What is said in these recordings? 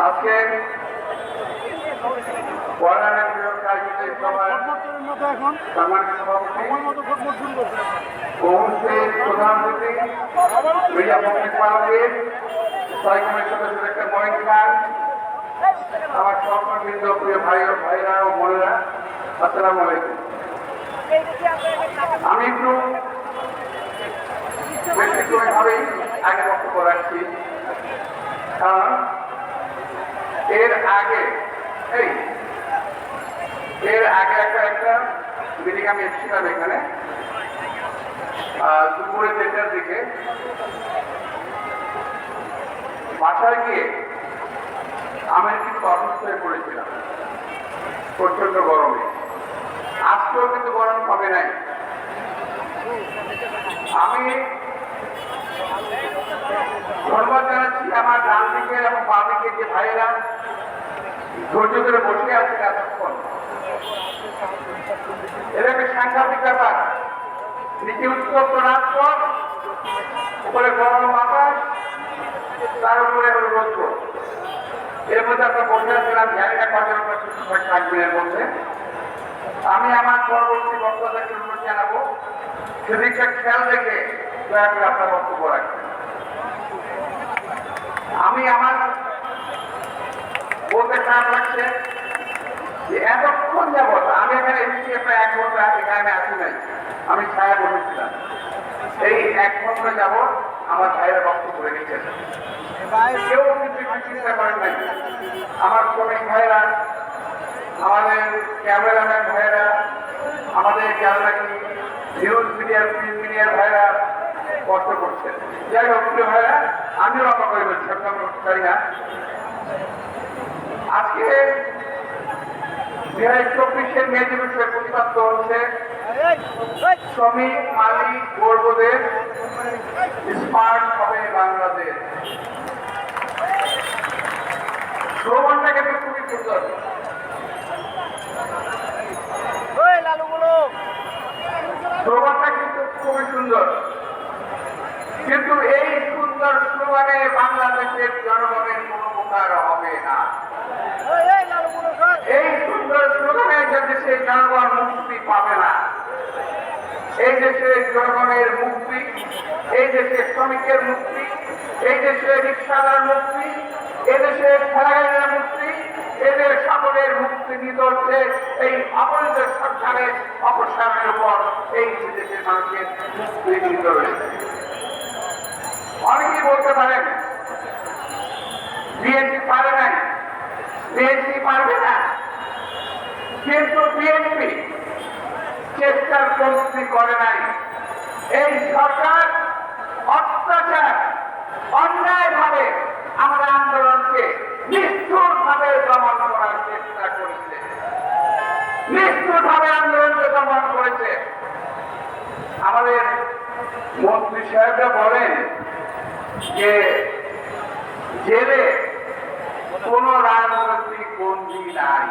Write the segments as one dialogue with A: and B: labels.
A: আজকে প্রধান অতিথি মিডিয়া পাবলিক বাংলাদেশ স্থায়ী কমিটির সদস্য একটা মহিন খান, আমার সহকর্মীবৃন্দ, প্রিয় ভাইরা ও বোনেরা, আসসালামু আলাইকুম। আমি একটু ব্যক্তিগতভাবেই আগে বক্তব্য রাখছি, কারণ এর আগে একটা মিটিং আমি এসেছিলাম এখানে দুপুরে 3টার দিকে। বাসায় গিয়ে আমি কিন্তু অসুস্থ হয়ে পড়েছিলাম প্রচন্ড গরমে। আজকেও কিন্তু গরম কমে নাই। আমি ধন্যবাদ জানাচ্ছি আমার ডান দিকে এবং বাঁ দিকে যে ভাইয়েরা ধৈর্য ধরে বসে আছে এতক্ষণ। এর একটা সাংঘাতিক ব্যাপার, নিচে উত্তপ্ত রাজপথ, উপরে গরম বাতাস, তার উপরে রৌদ্র। এর মধ্যে আমরা বসে আসছিলাম, জায়গা কজন থাকবেন। এর মধ্যে আমি আমার পরবর্তী বক্তব্যকে অনুরোধ জানাবো, সেদিকটা খেয়াল রেখে দয়া করে আপনার বক্তব্য রাখবেন। আমি আমার বলতে খারাপ লাগছে যে এতক্ষণ যাবত আমি এখানে এসেছি প্রায় 1 ঘন্টা, এখানে আসি নাই, আমি ছায়া বসেছিলাম। এই 1 ঘন্টা যাবত আমার ভাইয়েরা বক্তব্য রেখেছেন, কেউ কিন্তু চিন্তা করেন নাই। আমার শ্রমিক ভাইয়েরা, আমাদের ক্যামেরাম্যান ভাইয়েরা, আমাদের গ্যালারি নিউজ মিডিয়ার প্রিন্ট মিডিয়ার ভাইয়েরা কষ্ট করছেন। যাই হোক প্রিয় ভাইয়েরা, আমিও অবাক হয়ে বলছি, চাই না। আজকে 2024 মে দিবসের প্রতিবাদ হচ্ছে শ্রমিক মালিক গর্বদের স্মার্ট হবে বাংলাদেশ। স্লোগানটা কিন্তু খুবই সুন্দর, স্লোগানটা কিন্তু খুবই সুন্দর, কিন্তু এই সুন্দর স্লোগানে বাংলাদেশের জনগণের কোনো উপকার হবে না। এই সুন্দর স্লোগানে দেশের জনগণ মুক্তি পাবে না। এই দেশের জনগণের মুক্তি, এই দেশের শ্রমিকের মুক্তি, এই দেশের রিক্সাদার মুক্তি, এদেশের ঠেলাগাড়ির মুক্তি, এদের সকলের মুক্তি নিতে হচ্ছে এই অবৈধ সরকারের অপসারণের উপর এই দেশের মানুষের মুক্তি নিতে রয়েছে। অনেকেই বলতে পারেন বিএনপি পারে নাই, বিএনপি পারবে না, কিন্তু বিএনপি চেষ্টার কমতি করে নাই। এই সরকার অত্যাচার, অন্যায়ভাবে আমরা আন্দোলনকে নিষ্ঠুরভাবে দমন করার চেষ্টা করেছে, নিষ্ঠুরভাবে আন্দোলনকে দমন করেছে। আমাদের মন্ত্রী সাহেবরা বলেন যে জেলে কোন রাজনৈতিক বন্দী নাই,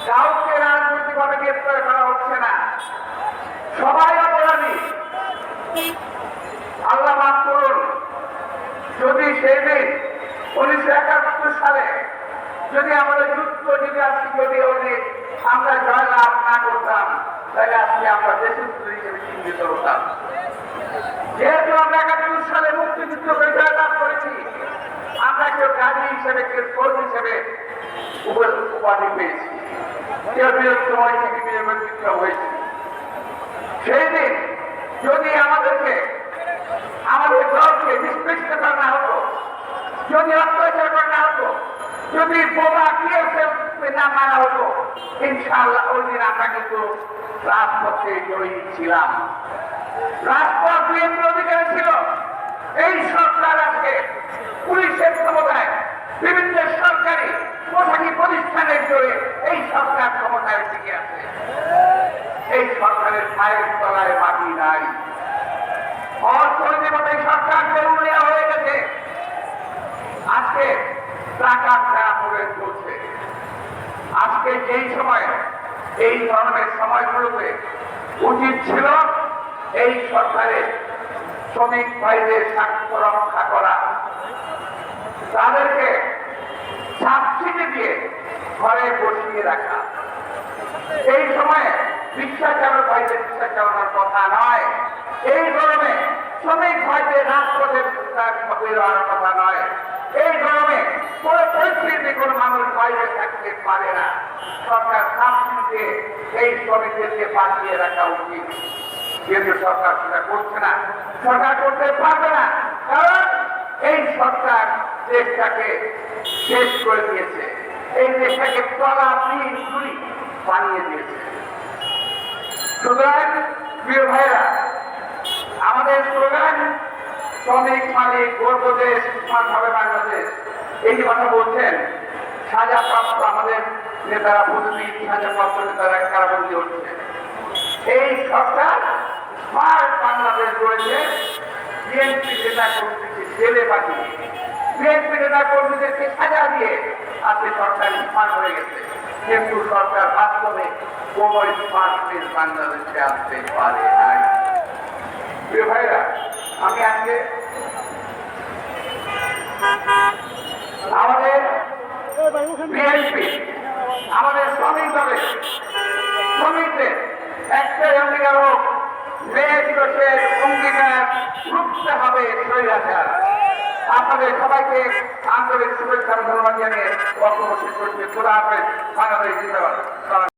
A: কাউকে রাজনৈতিকভাবে গ্রেফতার করা হচ্ছে না, সবাই অপরাধী। আল্লাহ মাফ করুন, যদি সেই দিন 1971 সালে যদি আমাদের যুদ্ধ যদি আজকে যদি আমরা জয়লাভ না করতাম, তাহলে আজকে আমরা দেশের হিসেবে চিহ্নিত হতাম। যেহেতু আমরা 71 সালে মুক্তিযুদ্ধ করে জয়লাভ করেছি, আমরা কেউ গাজী হিসেবে, কেউ কর্মী হিসেবে উপাধি পেয়েছি, কেউ বীরত্ব হয়েছে, কেউ বীরত্ব হয়েছে। সেই দিন যদি আমাদেরকে, আমাদের দলকে নিষ্পৃষ্ট করা না হতো, যদি অত্যাচার করা না হতো, যদি বোমা না মানা হতো, ইনশাআল্লাহ ওই দিন আমরা কিন্তু রাজপথে জয়ী ছিলাম। রাজপথ বিএনপির অধিকারে ছিল। এই সরকার আজকে পুলিশের ক্ষমতায়, বিভিন্ন সরকারি পোশাকি প্রতিষ্ঠানের জোরে এই সরকার ক্ষমতায় টিকে আছে। এই সরকারের পায়ের তলায় মাটি নাই। অর্থনীতির মতো এই সরকার দেউলিয়া হয়ে গেছে। আজকে টাকা করে চলছে। আজকে যেই সময় এই ধরনের সময়গুলোতে উচিত ছিল এই সরকারের শ্রমিক ভাইদের স্বার্থ রক্ষা করা, তাদেরকে সাবসিডি দিয়ে ঘরে বসিয়ে রাখা। এই সময়ে রিক্সা চালক ভাইদের রিক্সা চালানোর কথা নয়, এই গরমে শ্রমিক ভাইদের রাজপথে বেরোনোর কথা নয়, এই গরমে কোনো পরিস্থিতিতে কোনো মানুষ বাইরে থাকতে পারে না। সরকার সাবসিডি দিয়ে এই শ্রমিকদেরকে বাঁচিয়ে রাখা উচিত, কিন্তু সরকার সেটা করছে না, সরকার করতে পারবে না, কারণ এই সরকার দেশটাকে শেষ করে দিয়েছে, এই দেশটাকে তলাবিহীন চুরি বানিয়ে দিয়েছে। সুতরাং প্রিয় ভাইরা, আমাদের স্লোগান শ্রমিক মালিক গর্ব দেশ, স্মার্টভাবে বাংলাদেশ, এই যে কথা বলছেন, সাজাপ্রাপ্ত আমাদের নেতারা প্রতিদিন সাজাপ্রাপ্ত নেতারা কারাবন্দী হচ্ছে। এই সরকার স্মার্ট বাংলাদেশ গড়েছে বিএনপি নেতা কর্মীকে জেলে পাঠিয়ে, বিএনপি নেতা কর্মীদেরকে সাজা দিয়ে আজকে সরকার স্মার্ট হয়ে গেছে, কিন্তু সরকার বাস্তবে কোনো স্মার্টনেস বাংলাদেশে আসতে পারে নাই। প্রিয় ভাইরা, আমি আজকে আমাদের বিএনপি, আমাদের শ্রমিক দলের শ্রমিকদের একটাই অঙ্গীকার হোক, মে দিবসের অঙ্গীকার রুখতে হবে স্বৈরাচার। আপনাদের সবাইকে আন্তরিক শুভেচ্ছা ধন্যবাদ জানিয়ে বক্তব্য শেষ করছি। খোদা হাফেজ। বাংলাদেশ জিন্দাবাদ।